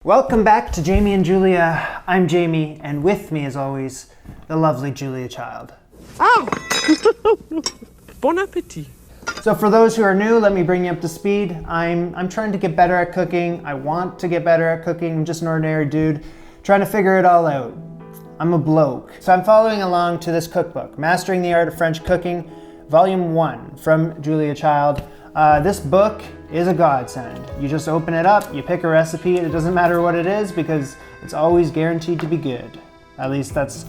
Welcome back to Jamie and Julia. I'm Jamie, and with me, as always, the lovely Julia Child. Oh! Bon appetit. So for those who are new, let me bring you up to speed. I'm trying to get better at cooking. I want to get better at cooking. I'm just an ordinary dude trying to figure it all out. I'm a bloke. So I'm following along to this cookbook, Mastering the Art of French Cooking, Volume 1 from Julia Child. This book is a godsend. You just open it up, you pick a recipe, and it doesn't matter what it is because it's always guaranteed to be good. At least that's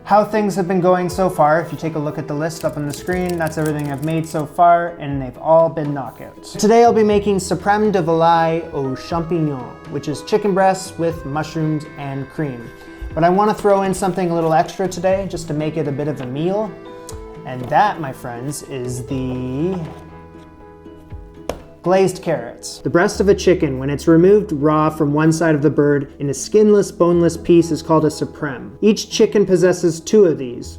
how things have been going so far. If you take a look at the list up on the screen, that's everything I've made so far, and they've all been knockouts. Today I'll be making Suprêmes de Volaille aux Champignons, which is chicken breasts with mushrooms and cream. But I want to throw in something a little extra today, just to make it a bit of a meal. And that, my friends, is the glazed carrots. The breast of a chicken, when it's removed raw from one side of the bird in a skinless, boneless piece, is called a suprême. Each chicken possesses 2 of these.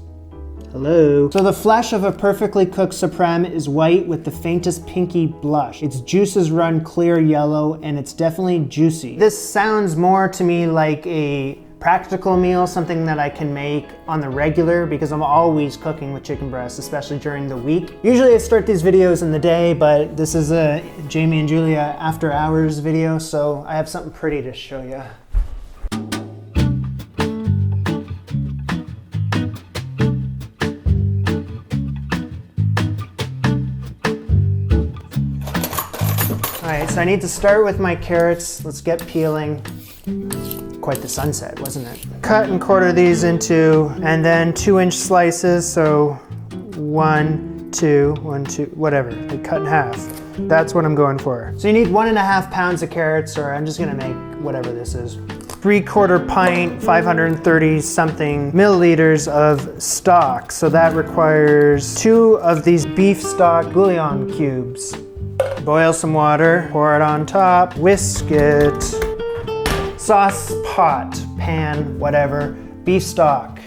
Hello. So the flesh of a perfectly cooked suprême is white with the faintest pinky blush. Its juices run clear yellow, and it's definitely juicy. This sounds more to me like a practical meal, something that I can make on the regular because I'm always cooking with chicken breasts, especially during the week. Usually I start these videos in the day, but this is a Jamie and Julia after hours video, so I have something pretty to show you. All right, so I need to start with my carrots. Let's get peeling. Quite the sunset, wasn't it? Cut and quarter these into, and then 2-inch slices, so 1, 2, 1, 2, whatever, like cut in half. That's what I'm going for. So you need 1.5 pounds of carrots, or I'm just gonna make whatever this is. 3/4 pint, 530 something milliliters of stock. So that requires 2 of these beef stock bouillon cubes. Boil some water, pour it on top, whisk it. Sauce pot, pan, whatever, beef stock,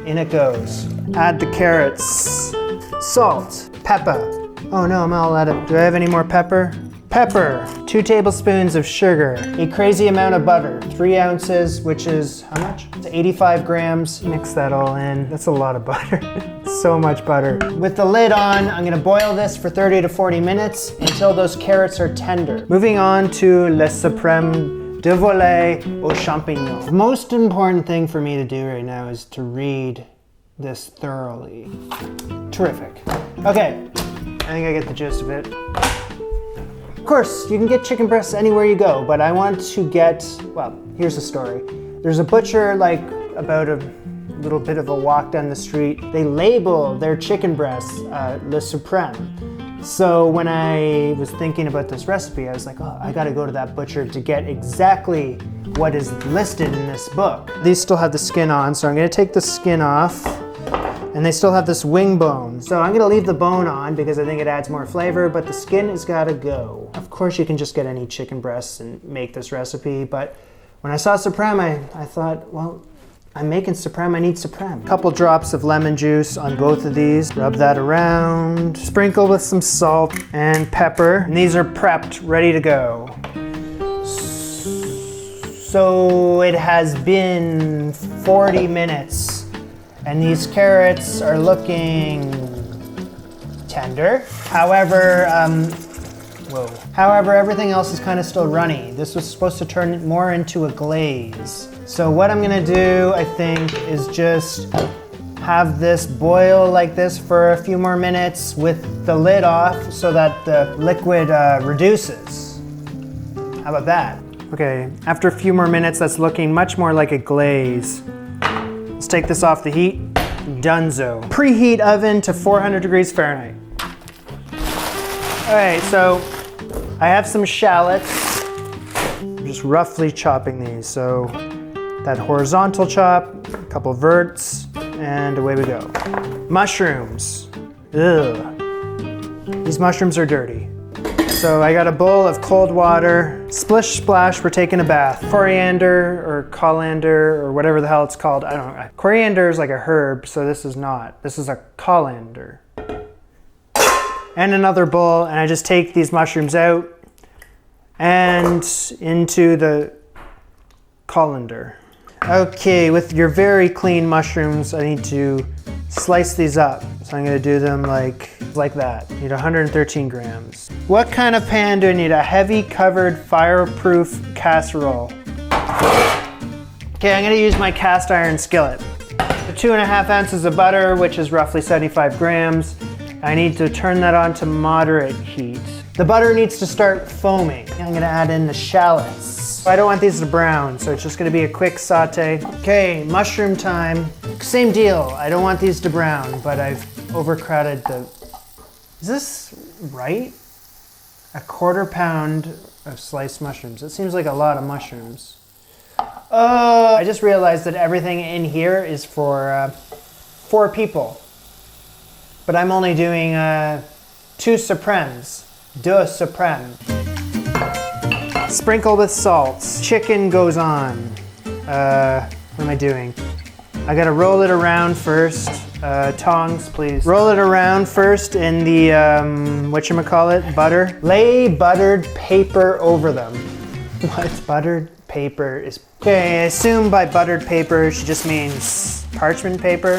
in it goes. Add the carrots, salt, pepper. Oh no, I'm all out of, do I have any more pepper? Pepper, 2 tablespoons of sugar, a crazy amount of butter, 3 ounces, which is, how much? It's 85 grams. Mix that all in. That's a lot of butter. So much butter. With the lid on, I'm gonna boil this for 30 to 40 minutes until those carrots are tender. Moving on to Les Suprêmes de Volaille aux Champignons. The most important thing for me to do right now is to read this thoroughly. Terrific. Okay, I think I get the gist of it. Of course, you can get chicken breasts anywhere you go, but I want to get, well, here's the story. There's a butcher like about a little bit of a walk down the street. They label their chicken breasts Le Suprême. So when I was thinking about this recipe, I was like, oh, I gotta go to that butcher to get exactly what is listed in this book. These still have the skin on, so I'm gonna take the skin off, and they still have this wing bone. So I'm gonna leave the bone on because I think it adds more flavor, but the skin has gotta go. Of course, you can just get any chicken breasts and make this recipe, but when I saw Suprême, I thought, well, I'm making Suprême, I need Suprême. Couple drops of lemon juice on both of these. Rub that around. Sprinkle with some salt and pepper. And these are prepped, ready to go. So it has been 40 minutes and these carrots are looking tender. However, everything else is kind of still runny. This was supposed to turn more into a glaze. So what I'm gonna do, I think, is just have this boil like this for a few more minutes with the lid off so that the liquid reduces. How about that? Okay, after a few more minutes, that's looking much more like a glaze. Let's take this off the heat. Dunzo. Preheat oven to 400 degrees Fahrenheit. All right, so I have some shallots. I'm just roughly chopping these. So that horizontal chop, a couple verts, and away we go. Mushrooms. Ugh. These mushrooms are dirty. So I got a bowl of cold water. Splish splash, we're taking a bath. Coriander or colander or whatever the hell it's called. I don't know. Coriander is like a herb, so this is not. This is a colander. And another bowl, and I just take these mushrooms out and into the colander. Okay, with your very clean mushrooms, I need to slice these up. So I'm gonna do them like that. Need 113 grams. What kind of pan do I need? A heavy covered fireproof casserole. Okay, I'm gonna use my cast iron skillet. 2.5 ounces of butter, which is roughly 75 grams. I need to turn that on to moderate heat. The butter needs to start foaming. I'm gonna add in the shallots. I don't want these to brown, so it's just gonna be a quick saute. Okay, mushroom time. Same deal, I don't want these to brown, but I've overcrowded the... Is this right? 1/4 pound of sliced mushrooms. It seems like a lot of mushrooms. I just realized that everything in here is for 4 people. But I'm only doing 2 Suprêmes. 2 Suprêmes. Sprinkle with salt. Chicken goes on. What am I doing? I gotta roll it around first. Tongs, please. Roll it around first in the, whatchamacallit, butter. Lay buttered paper over them. What? Buttered paper is... Okay, I assume by buttered paper she just means parchment paper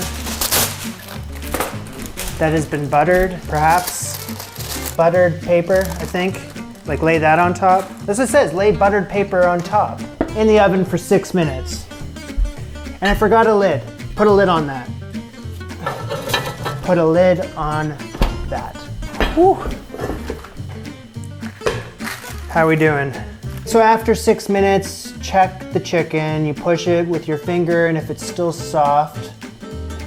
that has been buttered, perhaps. Buttered paper, I think. Like lay that on top. That's what it says, lay buttered paper on top. In the oven for 6 minutes. And I forgot a lid. Put a lid on that. Put a lid on that. Whew. How are we doing? So after 6 minutes, check the chicken. You push it with your finger, and if it's still soft,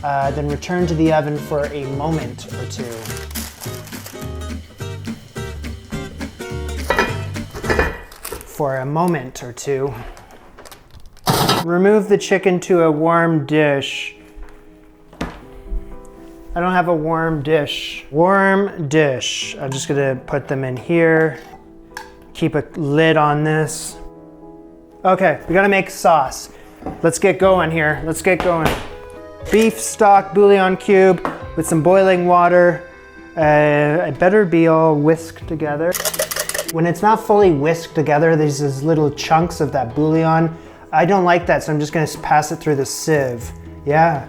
then return to the oven for a moment or 2. For a moment or 2. Remove the chicken to a warm dish. I don't have a warm dish. Warm dish. I'm just gonna put them in here. Keep a lid on this. Okay, we gotta make sauce. Let's get going here. Let's get going. Beef stock bouillon cube with some boiling water. It better be all whisked together. When it's not fully whisked together, there's these little chunks of that bouillon. I don't like that, so I'm just gonna pass it through the sieve. Yeah,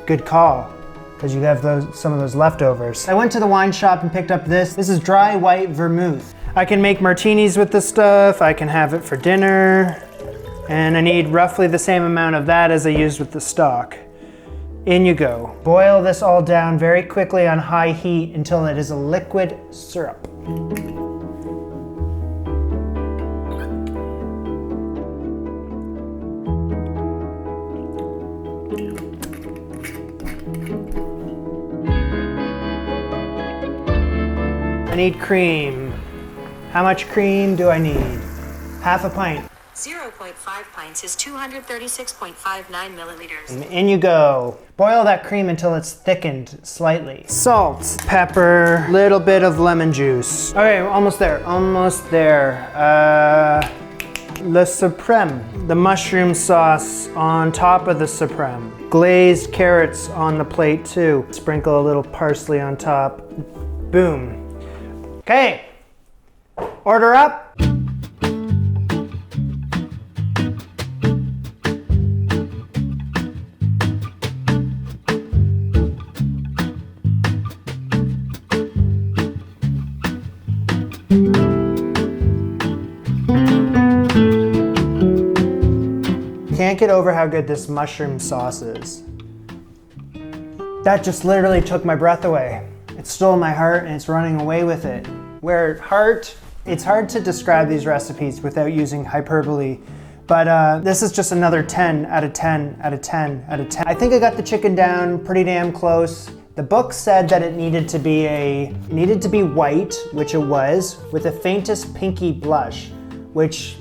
good call, because you have some of those leftovers. I went to the wine shop and picked up this. This is dry white vermouth. I can make martinis with this stuff. I can have it for dinner. And I need roughly the same amount of that as I used with the stock. In you go. Boil this all down very quickly on high heat until it is a liquid syrup. I need cream. How much cream do I need? Half a pint. 0.5 pints is 236.59 milliliters. And in you go. Boil that cream until it's thickened slightly. Salt, pepper, little bit of lemon juice. Okay, almost there, almost there. Le Suprême, the mushroom sauce on top of the Suprême. Glazed carrots on the plate too. Sprinkle a little parsley on top. Boom. Okay, order up. Can't get over how good this mushroom sauce is. That just literally took my breath away. It stole my heart and it's running away with it. It's hard to describe these recipes without using hyperbole, but this is just another 10 out of 10 out of 10 out of 10. I think I got the chicken down pretty damn close. The book said that it needed to be white, which it was, with the faintest pinky blush, which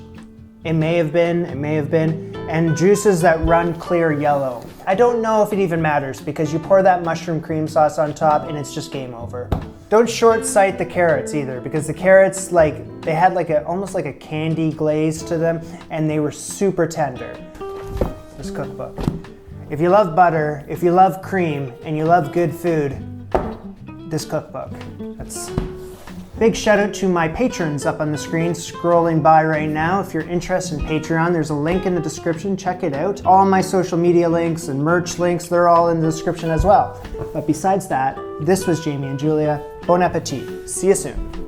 it may have been, and juices that run clear yellow. I don't know if it even matters because you pour that mushroom cream sauce on top and it's just game over. Don't short sight the carrots either, because the carrots, they had almost like a candy glaze to them, and they were super tender. This cookbook. If you love butter, if you love cream, and you love good food, this cookbook. Big shout out to my patrons up on the screen scrolling by right now. If you're interested in Patreon, there's a link in the description, check it out. All my social media links and merch links, they're all in the description as well. But besides that, this was Jamie and Julia. Bon appetit. See you soon.